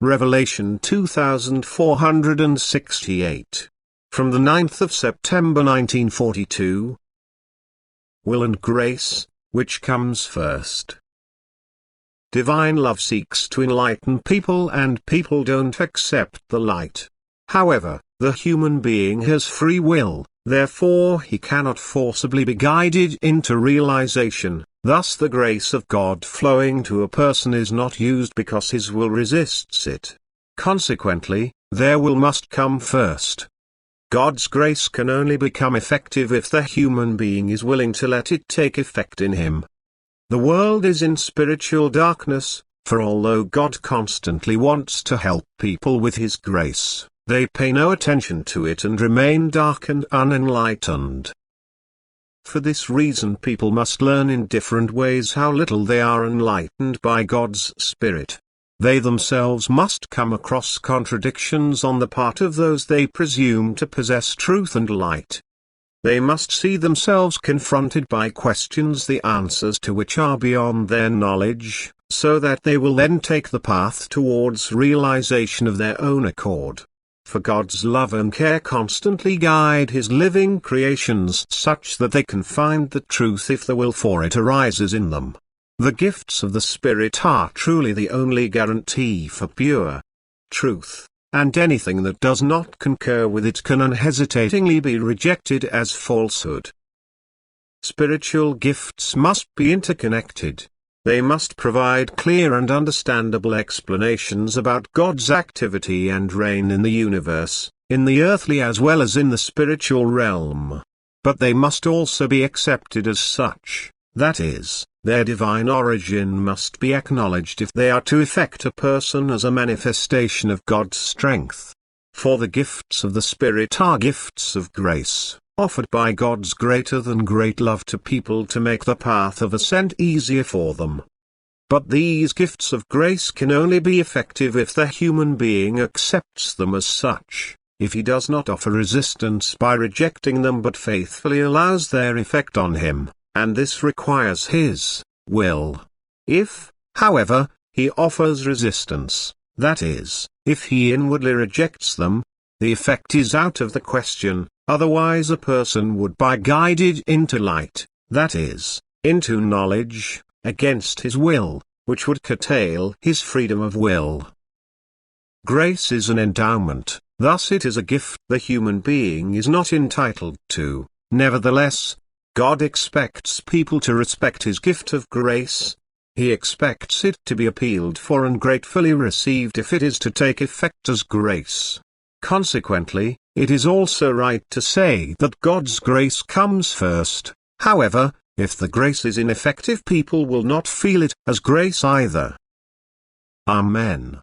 Revelation 2468. From the 9th of September 1942. Will and grace, which comes first? Divine love seeks to enlighten people and people don't accept the light. However, the human being has free will, therefore he cannot forcibly be guided into realization. Thus the grace of God flowing to a person is not used because his will resists it. Consequently, their will must come first. God's grace can only become effective if the human being is willing to let it take effect in him. The world is in spiritual darkness, for although God constantly wants to help people with his grace, they pay no attention to it and remain dark and unenlightened. For this reason people must learn in different ways how little they are enlightened by God's Spirit. They themselves must come across contradictions on the part of those they presume to possess truth and light. They must see themselves confronted by questions the answers to which are beyond their knowledge, so that they will then take the path towards realization of their own accord. For God's love and care constantly guide his living creations such that they can find the truth if the will for it arises in them. The gifts of the Spirit are truly the only guarantee for pure truth, and anything that does not concur with it can unhesitatingly be rejected as falsehood. Spiritual gifts must be interconnected. They must provide clear and understandable explanations about God's activity and reign in the universe, in the earthly as well as in the spiritual realm. But they must also be accepted as such, that is, their divine origin must be acknowledged if they are to effect a person as a manifestation of God's strength. For the gifts of the Spirit are gifts of grace, offered by God's greater than great love to people to make the path of ascent easier for them. But these gifts of grace can only be effective if the human being accepts them as such. If he does not offer resistance by rejecting them but faithfully allows their effect on him, and this requires his will. If, however, he offers resistance, that is, if he inwardly rejects them, the effect is out of the question, otherwise a person would be guided into light, that is, into knowledge, against his will, which would curtail his freedom of will. Grace is an endowment, thus it is a gift the human being is not entitled to. Nevertheless, God expects people to respect his gift of grace. He expects it to be appealed for and gratefully received if it is to take effect as grace. Consequently, it is also right to say that God's grace comes first. However, if the grace is ineffective, people will not feel it as grace either. Amen.